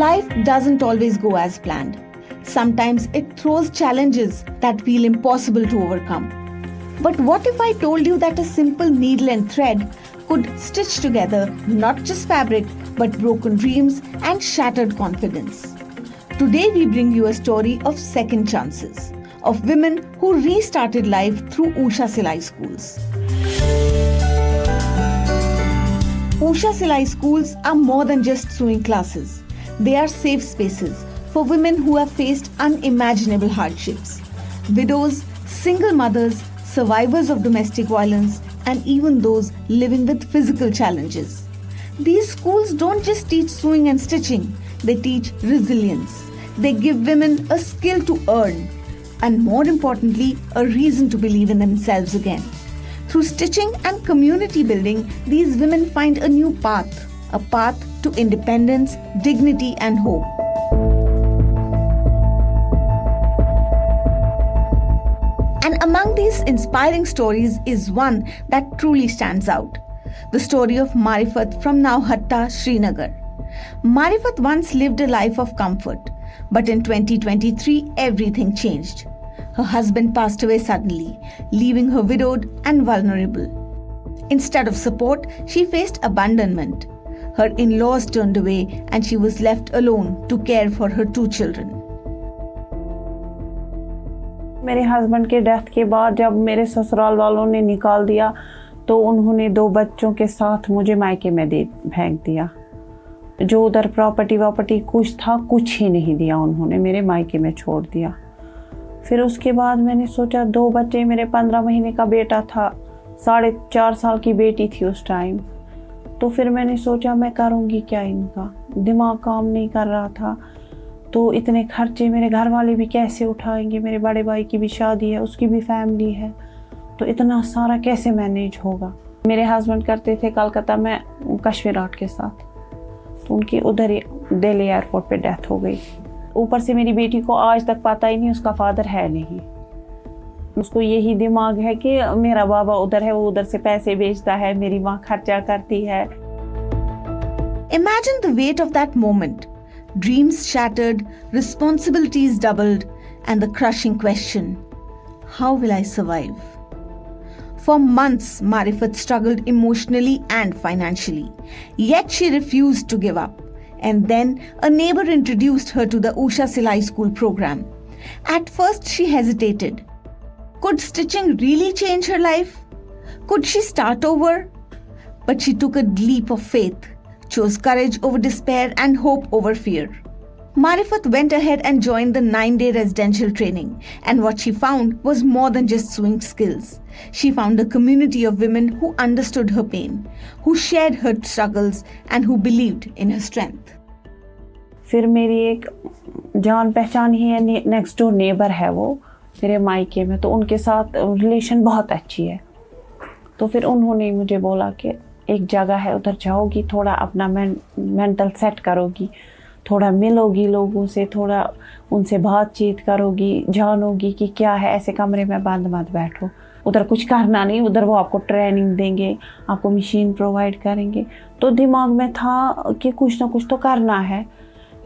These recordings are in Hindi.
Life doesn't always go as planned. Sometimes it throws challenges that feel impossible to overcome. But what if I told you that a simple needle and thread could stitch together not just fabric but broken dreams and shattered confidence? Today we bring you a story of second chances, of women who restarted life through Usha Silai schools. Usha Silai schools are more than just sewing classes. They are safe spaces for women who have faced unimaginable hardships. Widows, single mothers, survivors of domestic violence, and even those living with physical challenges. These schools don't just teach sewing and stitching, they teach resilience. They give women a skill to earn, and more importantly, a reason to believe in themselves again. Through stitching and community building, these women find a new path, a path to independence, dignity, and hope. And among these inspiring stories is one that truly stands out. The story of Marifat from Nauhatta, Srinagar. Marifat once lived a life of comfort, but in 2023, everything changed. Her husband passed away suddenly, leaving her widowed and vulnerable. Instead of support, she faced abandonment. Her in-laws turned away and she was left alone to care for her 2 children. मेरे हस्बैंड के डेथ के बाद जब मेरे ससुराल वालों ने निकाल दिया तो उन्होंने 2 बच्चों के साथ मुझे मायके में फेंक दिया। जो उधर प्रॉपर्टी कुछ था, कुछ ही नहीं दिया उन्होंने, मेरे मायके में छोड़ दिया। फिर उसके बाद मैंने सोचा 2 बच्चे, मेरे 15 महीने का बेटा था, 4.5 साल की बेटी थी उस टाइम। तो फिर मैंने सोचा मैं करूँगी क्या इनका, दिमाग काम नहीं कर रहा था। तो इतने खर्चे मेरे घर वाले भी कैसे उठाएंगे, मेरे बड़े भाई की भी शादी है, उसकी भी फैमिली है, तो इतना सारा कैसे मैनेज होगा। मेरे हस्बैंड करते थे कलकत्ता में कश्मीर आर्ट के साथ, तो उनकी उधर ही दिल्ली एयरपोर्ट पे डेथ हो गई। ऊपर से मेरी बेटी को आज तक पता ही नहीं उसका फादर है नहीं। उसको यही दिमाग है कि मेरा बाबा उधर है, वो उधर से पैसे भेजता है, मेरी माँ खर्चा करती है। Imagine the weight of that moment. Dreams shattered, responsibilities doubled, and the crushing question, how will I survive? For months, Marifat struggled emotionally and financially, yet she refused to give up. And then a neighbor introduced her to the Usha Silai School program. At first, she hesitated. Could stitching really change her life? Could she start over? But she took a leap of faith, chose courage over despair and hope over fear. Marifat went ahead and joined the 9-day residential training, and what she found was more than just sewing skills. She found a community of women who understood her pain, who shared her struggles, and who believed in her strength. फिर मेरी एक जान पहचान ही है, नेक्स्ट डोर नेबर है वो मेरे मायके में, तो उनके साथ रिलेशन बहुत अच्छी है। तो फिर उन्होंने मुझे बोला कि एक जगह है, उधर जाओगी, थोड़ा अपना मेंटल सेट करोगी, थोड़ा मिलोगी लोगों से, थोड़ा उनसे बातचीत करोगी, जानोगी कि क्या है, ऐसे कमरे में बंद मत बैठो। उधर कुछ करना नहीं, उधर वो आपको ट्रेनिंग देंगे, आपको मशीन प्रोवाइड करेंगे। तो दिमाग में था कि कुछ ना कुछ तो करना है,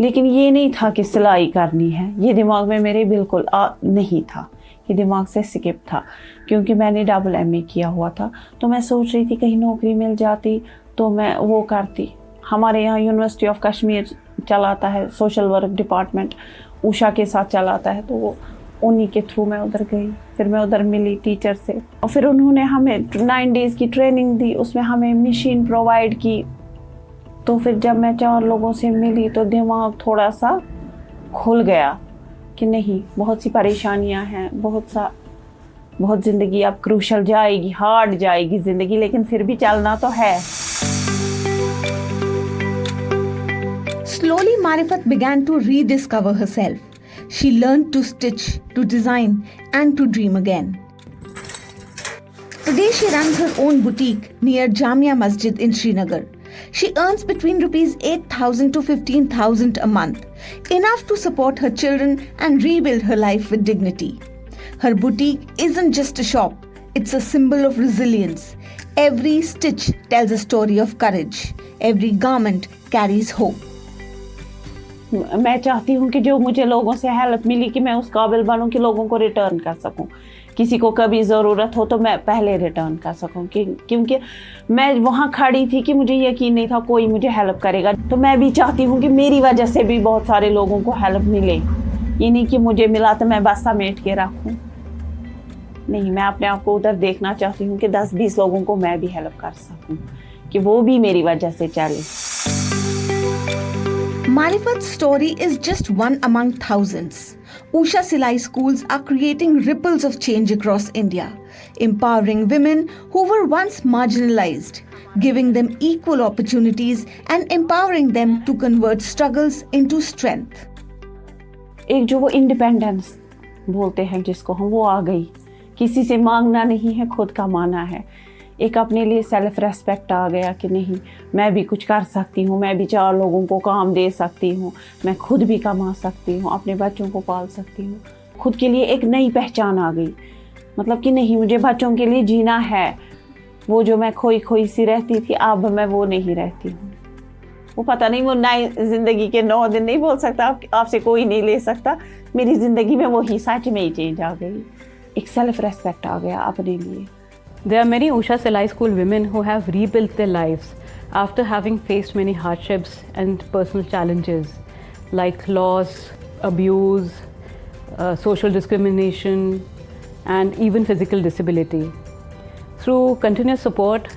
लेकिन ये नहीं था कि सिलाई करनी है। ये दिमाग में मेरे बिल्कुल नहीं था, ये दिमाग से स्किप था, क्योंकि मैंने डबल MA किया हुआ था। तो मैं सोच रही थी कहीं नौकरी मिल जाती तो मैं वो करती। हमारे यहाँ यूनिवर्सिटी ऑफ कश्मीर चलाता है, सोशल वर्क डिपार्टमेंट उषा के साथ चलाता है, तो वो उन्हीं के थ्रू मैं उधर गई। फिर मैं उधर मिली टीचर से, और फिर उन्होंने हमें 9 डेज़ की ट्रेनिंग दी, उसमें हमें मशीन प्रोवाइड की। तो फिर जब मैं 4 लोगों से मिली तो दिमाग थोड़ा सा खुल गया कि नहीं, बहुत सी परेशानियां हैं, बहुत ज़िंदगी अब क्रूशल जाएगी, हार्ड जाएगी ज़िंदगी, लेकिन फिर भी चलना तो है। Slowly, Marifat began to rediscover herself. She learned to stitch, to design, and to dream again. Today, she runs her own boutique near Jamia Masjid in Srinagar. She earns between rupees 8,000 to 15,000 a month, enough to support her children and rebuild her life with dignity. Her boutique isn't just a shop, it's a symbol of resilience. Every stitch tells a story of courage. Every garment carries hope. मैं चाहती हूँ कि जो मुझे लोगों से हेल्प मिली कि मैं उस काबिल बनूँ कि लोगों को रिटर्न कर सकूँ। किसी को कभी ज़रूरत हो तो मैं पहले रिटर्न कर सकूँ क्योंकि मैं वहाँ खड़ी थी कि मुझे यकीन नहीं था कोई मुझे हेल्प करेगा। तो मैं भी चाहती हूँ कि मेरी वजह से भी बहुत सारे लोगों को हेल्प मिले। ये नहीं कि मुझे मिला तो मैं बस समेट के रखूँ। नहीं, मैं अपने आप को उधर देखना चाहती हूँ कि 10-20 लोगों को मैं भी हेल्प कर सकूँ कि वो भी मेरी वजह से चले। Marifat's story is just one among thousands. Usha Silai schools are creating ripples of change across India, empowering women who were once marginalized, giving them equal opportunities and empowering them to convert struggles into strength. एक जो वो इंडिपेंडेंस बोलते हैं जिसको हम, वो आ गई। किसी से मांगना नहीं है, खुद कमाना है। एक अपने लिए सेल्फ रेस्पेक्ट आ गया कि नहीं, मैं भी कुछ कर सकती हूँ, मैं भी 4 लोगों को काम दे सकती हूँ, मैं खुद भी कमा सकती हूँ, अपने बच्चों को पाल सकती हूँ। खुद के लिए एक नई पहचान आ गई, मतलब कि नहीं, मुझे बच्चों के लिए जीना है। वो जो मैं खोई खोई सी रहती थी, अब मैं वो नहीं रहती हूँ। वो पता नहीं, वो नई ज़िंदगी के 9 दिन नहीं बोल सकता, आपसे कोई नहीं ले सकता। मेरी ज़िंदगी में वही सच में ही चेंज आ गई। एक सेल्फ रेस्पेक्ट आ गया अपने लिए। There are many Usha Silai School women who have rebuilt their lives after having faced many hardships and personal challenges like loss, abuse, social discrimination, and even physical disability. Through continuous support,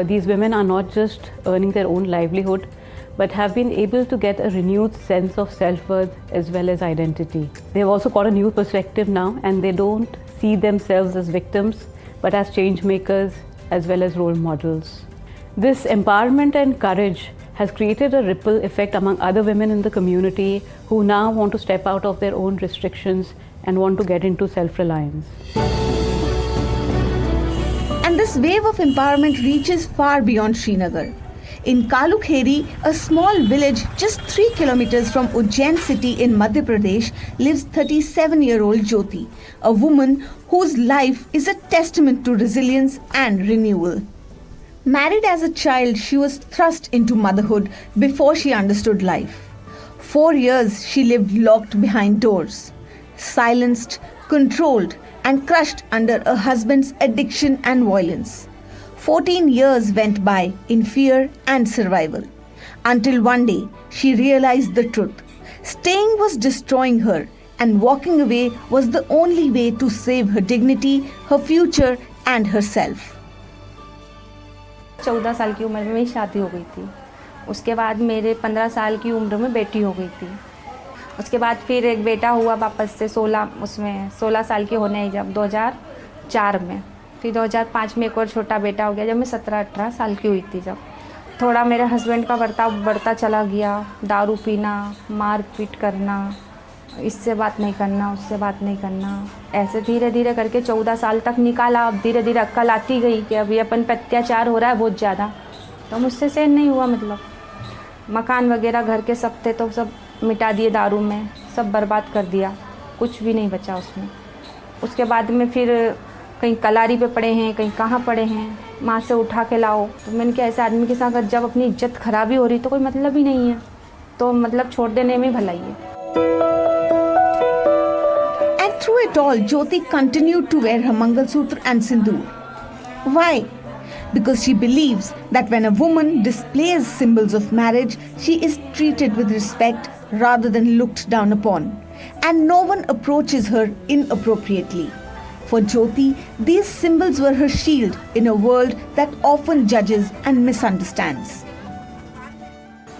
these women are not just earning their own livelihood, but have been able to get a renewed sense of self-worth as well as identity. They've also got a new perspective now, and they don't see themselves as victims, but as change makers as well as role models. This empowerment and courage has created a ripple effect among other women in the community who now want to step out of their own restrictions and want to get into self-reliance. And this wave of empowerment reaches far beyond Srinagar. In Kalukheri, a small village just 3 kilometers from Ujjain city in Madhya Pradesh, lives 37-year-old Jyoti, a woman whose life is a testament to resilience and renewal. Married as a child, she was thrust into motherhood before she understood life. 4 years she lived locked behind doors, silenced, controlled, and crushed under a husband's addiction and violence. 14 years went by in fear and survival, until one day she realized the truth. Staying was destroying her, and walking away was the only way to save her dignity, her future, and herself. 14 साल की उम्र में मेरी शादी हो गई थी। उसके बाद मेरे 15 साल की उम्र में बेटी हो गई थी। उसके बाद फिर एक बेटा हुआ वापस से 16 साल की होने ही जब 2004 में। फिर 2005 में एक और छोटा बेटा हो गया जब मैं 17-18 साल की हुई थी। जब थोड़ा मेरे हस्बैंड का बर्ताव बढ़ता चला गया, दारू पीना, मार पीट करना, इससे बात नहीं करना, उससे बात नहीं करना, ऐसे धीरे धीरे करके 14 साल तक निकाला। अब धीरे धीरे अक्ल आती गई कि अभी अपन पे अत्याचार हो रहा है बहुत ज़्यादा, तो मुझसे सहन नहीं हुआ। मतलब मकान वगैरह घर के सब थे तो सब मिटा दिए, दारू में सब बर्बाद कर दिया, कुछ भी नहीं बचा उसमें। उसके बाद में फिर कहीं कलारी पे पड़े हैं, कहीं कहाँ पड़े हैं, माँ से उठा के लाओ। तो मैंने कहा ऐसे आदमी के साथ जब अपनी इज्जत खराबी हो रही तो कोई मतलब ही नहीं है, तो मतलब छोड़ देने में भलाई है। And through it all, Jyoti continued to wear her Mangalsutra and Sindoor. Why? Because she believes that when a woman displays symbols of marriage, she is treated with respect rather than looked down upon, and no one approaches her inappropriately. For Jyoti, these symbols were her shield in a world that often judges and misunderstands.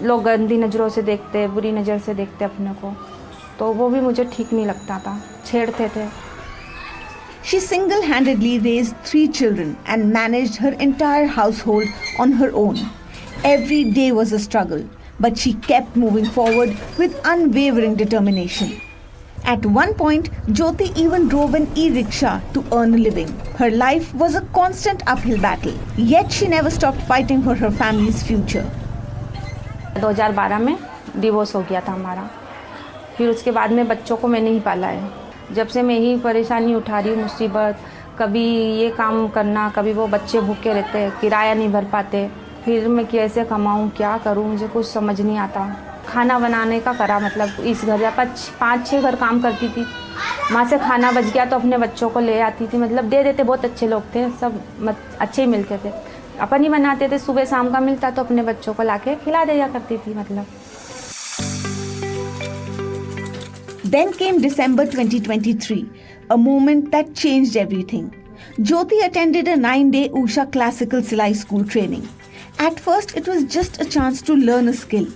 लोग गंदी नज़रों से देखते, बुरी नज़र से देखते अपने को, तो वो भी मुझे ठीक नहीं लगता था, छेड़ते थे। She single-handedly raised 3 children and managed her entire household on her own. Every day was a struggle, but she kept moving forward with unwavering determination. At one point, Jyoti even drove an e-rickshaw to earn a living. Her life was a constant uphill battle, yet she never stopped fighting for her family's future. 2012 में डिवोर्स हो गया था हमारा। फिर उसके बाद में बच्चों को मैंने ही पाला है। जब से मैं ही परेशानी उठा रही हूँ, मुसीबत, कभी ये काम करना, कभी वो बच्चे भूखे रहते, किराया नहीं भर पाते, फिर मैं कैसे कमाऊँ, क्या करूँ, मुझे कुछ समझ नहीं आता। खाना बनाने का करा, मतलब इस घर या 5-6 घर काम करती थी, वहाँ से खाना बच गया तो अपने बच्चों को ले आती थी, मतलब दे देते, बहुत अच्छे लोग थे सब, अच्छे ही मिलते थे, अपन ही बनाते थे, सुबह शाम का मिलता तो अपने बच्चों को लाके खिला दिया करती थी मतलब। Then came December 2023, a moment that changed everything. Jyoti attended a 9-day Usha Classical Silai School training. At first, it was just a chance to learn a skill,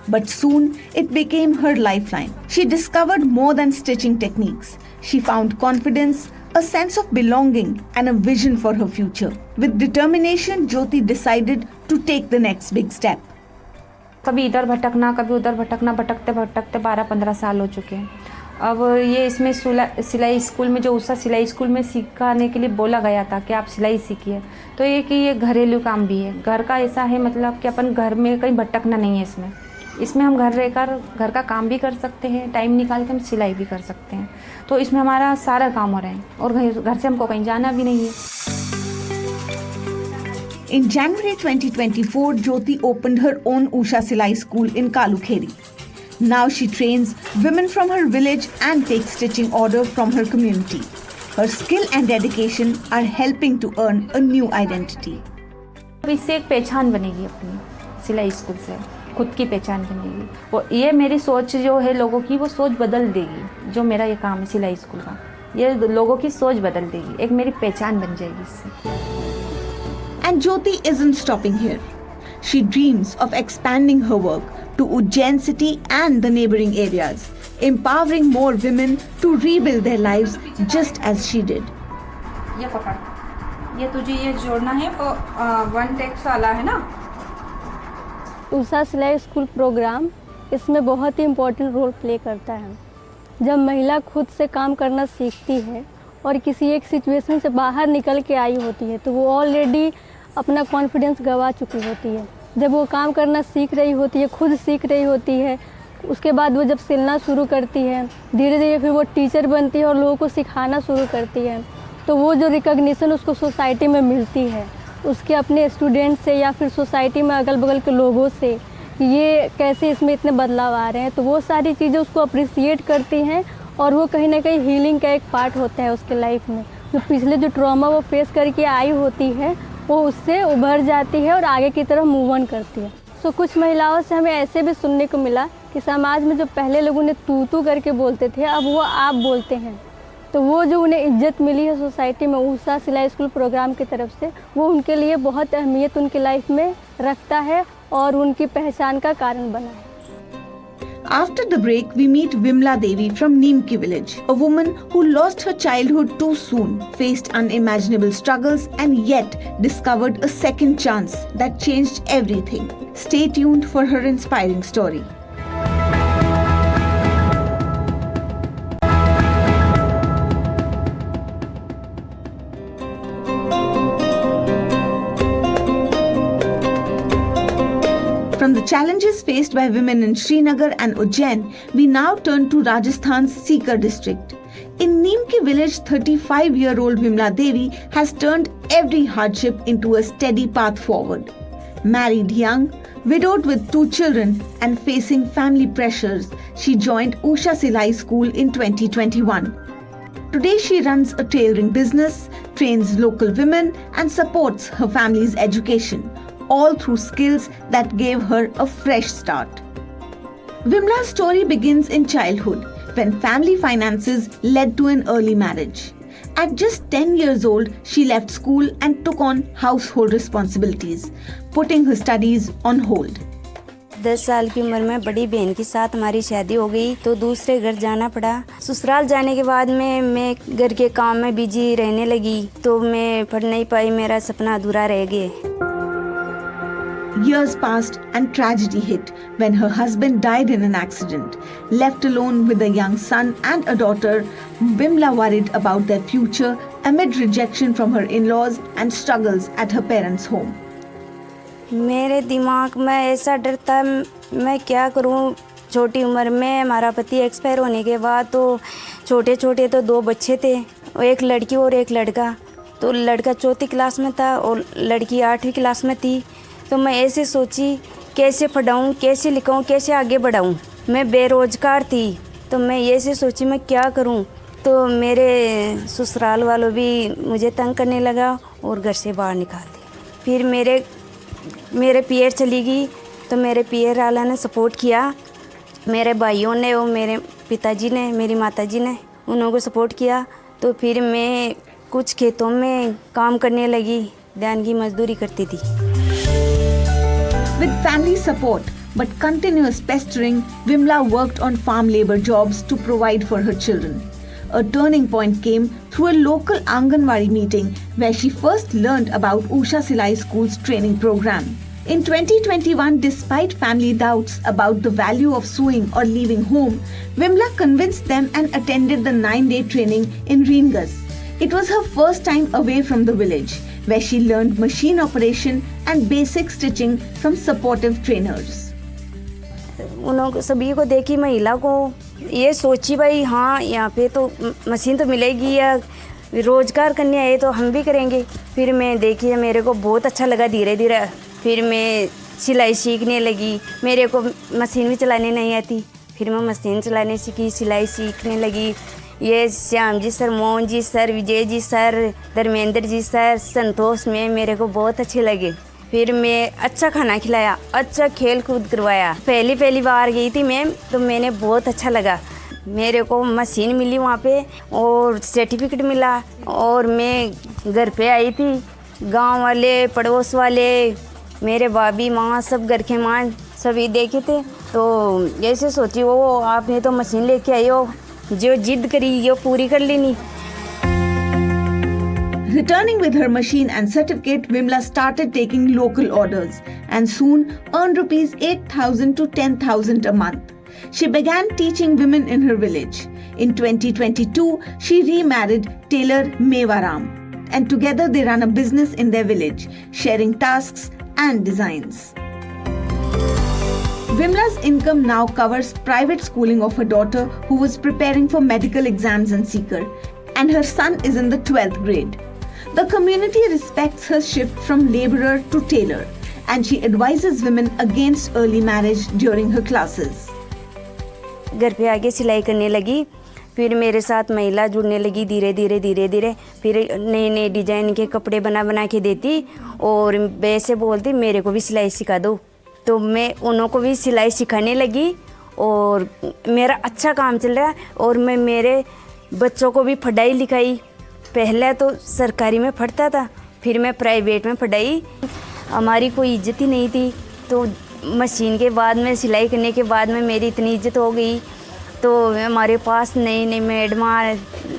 but soon it became her lifeline. She discovered more than stitching techniques. She found confidence, a sense of belonging, and a vision for her future. With determination, Jyoti decided to take the next big step. कभी इधर भटकना, कभी उधर भटकना, भटकते भटकते 12-15 साल हो चुके हैं। अब ये इसमें सिलाई स्कूल में, जो उषा सिलाई स्कूल में सिखाने के लिए बोला गया था कि आप सिलाई सीखिए, तो ये कि ये घरेलू काम भी है, घर का ऐसा है मतलब कि अपन घर में कहीं भटकना नहीं है इसमें हम घर रहकर घर का काम भी कर सकते हैं, टाइम निकाल के हम सिलाई भी कर सकते हैं, तो इसमें हमारा सारा काम हो रहा है और घर से हमको कहीं जाना भी नहीं है। In January 2024, Jyoti opened her own Usha Silai School in Kalukheri. Now she trains women from her village and takes stitching orders from her community. Her skill and dedication are helping to earn a new identity. अब इससे एक पहचान बनेगी अपनी सिलाई स्कूल से, खुद की पहचान बनेगी, और ये मेरी सोच जो है लोगों की, वो सोच बदल देगी। जो मेरा ये काम है सिलाई स्कूल का, ये लोगों की सोच बदल देगी, एक मेरी पहचान बन जाएगी इससे। And Jyoti isn't stopping here. She dreams of expanding her work to Ujjain city and the neighboring areas, empowering more women to rebuild their lives just as she did. ये पकड़, ये तुझे ये जोड़ना है, वो 1 टेक्स वाला है ना। उषा सिलाई स्कूल प्रोग्राम इसमें बहुत ही इम्पोर्टेंट रोल प्ले करता है। जब महिला खुद से काम करना सीखती है और किसी एक सिचुएशन से बाहर निकल के आई होती है, तो वो ऑलरेडी अपना कॉन्फिडेंस गंवा चुकी होती है। जब वो काम करना सीख रही होती है, खुद सीख रही होती है, उसके बाद वो जब सिलना शुरू करती है, धीरे धीरे फिर वो टीचर बनती है और लोगों को सिखाना शुरू करती है, तो वो जो रिकॉग्निशन उसको सोसाइटी में मिलती है, उसके अपने स्टूडेंट से या फिर सोसाइटी में अगल बगल के लोगों से, ये कैसे इसमें इतने बदलाव आ रहे हैं, तो वो सारी चीज़ें उसको अप्रिसिएट करती हैं और वो कहीं ना कहीं हीलिंग का एक पार्ट होता है उसके लाइफ में। जो पिछले जो ट्रॉमा वो फेस करके आई होती है, वो उससे उभर जाती है और आगे की तरफ मूव ऑन करती है। सो कुछ महिलाओं से हमें ऐसे भी सुनने को मिला कि समाज में जो पहले लोग उन्हें तू करके बोलते थे, अब वो आप बोलते हैं, तो वो जो उन्हें इज्जत मिली है सोसाइटी में उषा सिलाई स्कूल प्रोग्राम की तरफ से, वो उनके लिए बहुत अहमियत उनकी लाइफ में रखता है और उनकी पहचान का कारण बना है। After the break, we meet Vimla Devi from Neemki village, a woman who lost her childhood too soon, faced unimaginable struggles and yet discovered a second chance that changed everything. Stay tuned for her inspiring story. From the challenges faced by women in Srinagar and Ujjain, we now turn to Rajasthan's Sikar district. In Neemki village, 35-year-old Vimla Devi has turned every hardship into a steady path forward. Married young, widowed with 2 children and facing family pressures, she joined Usha Silai School in 2021. Today she runs a tailoring business, trains local women and supports her family's education, all through skills that gave her a fresh start. Vimla's story begins in childhood when family finances led to an early marriage. At just 10 years old, she left school and took on household responsibilities, putting her studies on hold. 10 साल की उम्र में बड़ी बहन के साथ हमारी शादी हो गई तो दूसरे घर जाना पड़ा। ससुराल जाने के बाद में मैं घर के काम में बिजी रहने लगी तो मैं पढ़ नहीं पाई, मेरा सपना अधूरा रह गया। Years passed and tragedy hit when her husband died in an accident. Left alone with a young son and a daughter, Vimla worried about their future amid rejection from her in-laws and struggles at her parents' home. मेरे दिमाग में ऐसा डर था, मैं क्या करूं। छोटी उम्र में हमारा पति एक्सपायर होने के बाद तो छोटे छोटे तो 2 बच्चे थे, एक लड़की और एक लड़का। तो लड़का 4th क्लास में था और लड़की 8वीं क्लास में थी। तो मैं ऐसे सोची कैसे पढ़ाऊँ, कैसे लिखाऊँ, कैसे आगे बढ़ाऊँ। मैं बेरोजगार थी, तो मैं ये से सोची मैं क्या करूँ। तो मेरे ससुराल वालों भी मुझे तंग करने लगा और घर से बाहर निकाल दिया। फिर मेरे पियर चली गई, तो मेरे पियर वाला ने सपोर्ट किया, मेरे भाइयों ने और मेरे पिताजी ने, मेरी माताजी ने, उन्होंने को सपोर्ट किया। तो फिर मैं कुछ खेतों में काम करने लगी, ध्यान की मजदूरी करती थी। With family support but continuous pestering, Vimla worked on farm labor jobs to provide for her children. A turning point came through a local Anganwadi meeting where she first learned about Usha Silai School's training program. In 2021, despite family doubts about the value of sewing or leaving home, Vimla convinced them and attended the 9-day training in Reengas. It was her first time away from the village, where she learned machine operation and basic stitching from supportive trainers. उन्होंने सभी को देखी, महिला को ये सोची भाई हाँ यहाँ पे तो मशीन तो मिलेगी या रोजगार करने आए तो हम भी करेंगे। फिर मैं देखी, मेरे को बहुत अच्छा लगा। धीरे धीरे फिर मैं सिलाई सीखने लगी। मेरे को मशीन भी चलाने नहीं आती, फिर मैं मशीन चलाने सीखी, सिलाई सीखने लगी। ये Shyam ji sir, Mohan ji sir, Vijay ji sir, Dharmendra ji sir, संतोष में मेरे को बहुत अच्छे लगे। फिर मैं अच्छा खाना खिलाया, अच्छा खेल कूद करवाया। पहली बार गई थी मैं, तो मैंने बहुत अच्छा लगा। मेरे को मशीन मिली वहाँ पे और सर्टिफिकेट मिला, और मैं घर पे आई थी। गांव वाले, पड़ोस वाले, मेरे भाभी माँ, सब घर के माँ सभी देखे थे। तो ऐसे सोची वो आपने तो मशीन लेके आई हो, जो जिद करी वो पूरी कर लेनी। Returning with her machine and certificate, Vimla started taking local orders and soon earned rupees 8,000 to 10,000 a month. She began teaching women in her village. In 2022, she remarried tailor Mewaram, and together they run a business in their village, sharing tasks and designs. Vimla's income now covers private schooling of her daughter, who was preparing for medical exams in Sikar, and her son is in the 12th grade. The community respects her shift from laborer to tailor, and she advises women against early marriage during her classes. घर पे आके सिलाई करने लगी, फिर मेरे साथ महिला जुड़ने लगी धीरे धीरे। फिर नए डिजाइन के कपड़े बना के देती और वैसे बोलती मेरे को भी सिलाई सिखा दो। तो मैं उन्हों को भी सिलाई सिखाने लगी और मेरा अच्छा काम चल रहा है। और मैं मेरे बच्चों को भी पढ़ाई लिखाई। पहले तो सरकारी में पढ़ता था, फिर मैं प्राइवेट में पढ़ाई। हमारी कोई इज्जत ही नहीं थी, तो मशीन के बाद में, सिलाई करने के बाद में मेरी इतनी इज्जत हो गई। तो हमारे पास नई मैडमा,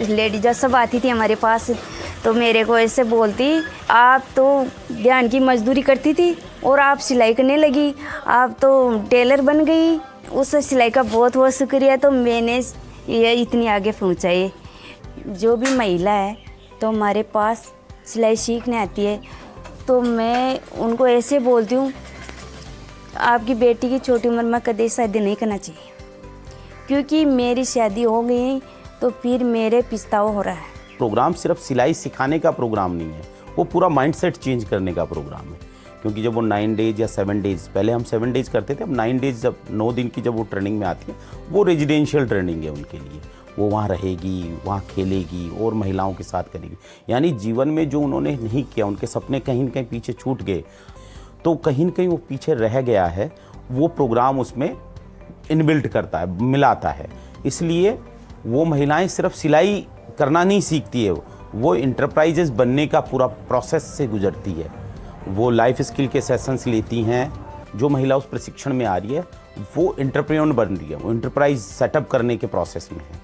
लेडीज़ सब आती थी हमारे पास, तो मेरे को ऐसे बोलती, आप तो ध्यान की मजदूरी करती थी और आप सिलाई करने लगी, आप तो टेलर बन गई। उस सिलाई का बहुत बहुत शुक्रिया। तो मैंने ये इतनी आगे पहुँचाई। जो भी महिला है तो हमारे पास सिलाई सीखने आती है, तो मैं उनको ऐसे बोलती हूँ, आपकी बेटी की छोटी उम्र में कभी शादी नहीं करना चाहिए, क्योंकि मेरी शादी हो गई तो फिर मेरे पछतावा हो रहा है। प्रोग्राम सिर्फ सिलाई सिखाने का प्रोग्राम नहीं है, वो पूरा माइंडसेट चेंज करने का प्रोग्राम है। क्योंकि जब वो 9 डेज या 7 डेज, पहले हम 7 डेज करते थे, अब 9 डेज, जब 9 दिन की जब वो ट्रेनिंग में आती है, वो रेजिडेंशियल ट्रेनिंग है उनके लिए। वो वहाँ रहेगी, वहाँ खेलेगी और महिलाओं के साथ करेगी। यानी जीवन में जो उन्होंने नहीं किया, उनके सपने कहीं न कहीं पीछे छूट गए, तो कहीं न कहीं वो पीछे रह गया है, वो प्रोग्राम उसमें इनबिल्ट करता है, मिलाता है। इसलिए वो महिलाएं सिर्फ सिलाई करना नहीं सीखती है, वो इंटरप्राइजेस बनने का पूरा प्रोसेस से गुजरती है। वो लाइफ स्किल के सेशंस लेती हैं। जो महिला उस प्रशिक्षण में आ रही है वो एंटरप्रेन्योर बन रही है, वो इंटरप्राइज सेटअप करने के प्रोसेस में है।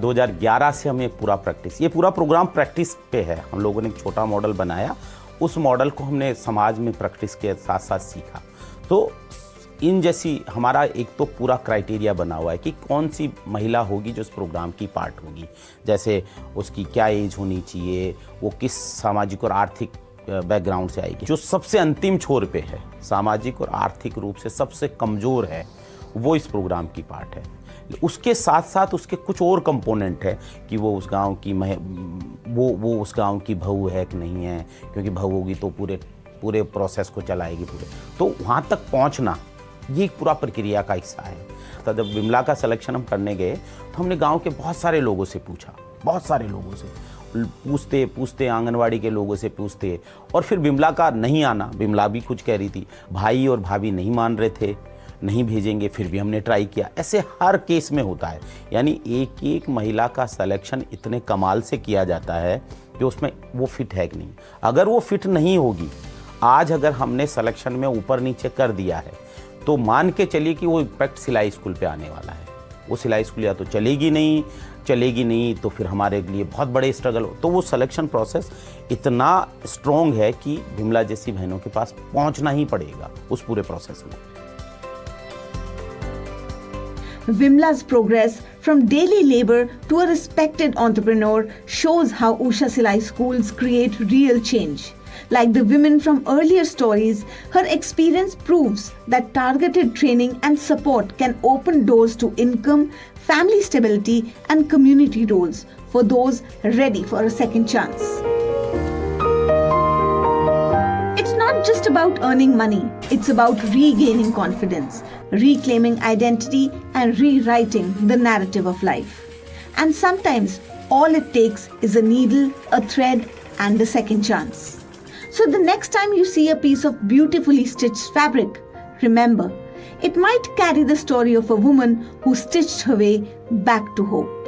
2011 से हम ये पूरा प्रोग्राम प्रैक्टिस पे है। हम लोगों ने एक छोटा मॉडल बनाया, उस मॉडल को हमने समाज में प्रैक्टिस के साथ साथ सीखा। तो इन जैसी हमारा एक तो पूरा क्राइटेरिया बना हुआ है कि कौन सी महिला होगी जो इस प्रोग्राम की पार्ट होगी। जैसे उसकी क्या एज होनी चाहिए, वो किस सामाजिक और आर्थिक बैकग्राउंड से आएगी, जो सबसे अंतिम छोर पे है, सामाजिक और आर्थिक रूप से सबसे कमज़ोर है, वो इस प्रोग्राम की पार्ट है। उसके साथ साथ उसके कुछ और कंपोनेंट है कि वो उस गांव की वो उस गांव की बहू है कि नहीं है, क्योंकि बहू होगी तो पूरे प्रोसेस को चलाएगी पूरे। तो वहाँ तक पहुँचना ये एक पूरा प्रक्रिया का हिस्सा है। तो जब विमला का सिलेक्शन हम करने गए तो हमने गांव के बहुत सारे लोगों से पूछा, बहुत सारे लोगों से पूछते आंगनवाड़ी के लोगों से पूछते, और फिर विमला का नहीं आना, विमला भी कुछ कह रही थी, भाई और भाभी नहीं मान रहे थे, नहीं भेजेंगे, फिर भी हमने ट्राई किया। ऐसे हर केस में होता है, यानी एक एक महिला का सिलेक्शन इतने कमाल से किया जाता है कि उसमें वो फिट है कि नहीं। अगर वो फिट नहीं होगी, आज अगर हमने सिलेक्शन में ऊपर नीचे कर दिया है तो मान के चलिए कि वो इम्पैक्ट सिलाई स्कूल पे आने वाला है। वो सिलाई स्कूल या तो चलेगी नहीं तो फिर हमारे लिए बहुत बड़े स्ट्रगल हो। तो वो सिलेक्शन प्रोसेस इतना स्ट्रॉन्ग है कि विमला जैसी बहनों के पास पहुंचना ही पड़ेगा उस पूरे प्रोसेस में। Vimla's progress from daily labor to a respected entrepreneur shows how Usha Silai schools create real change. Like the women from earlier stories, her experience proves that targeted training and support can open doors to income, family stability, and community roles for those ready for a second chance. It's not just about earning money, it's about regaining confidence, reclaiming identity, and rewriting the narrative of life. And sometimes all it takes is a needle, a thread, and a second chance. So the next time you see a piece of beautifully stitched fabric, remember, it might carry the story of a woman who stitched her way back to hope.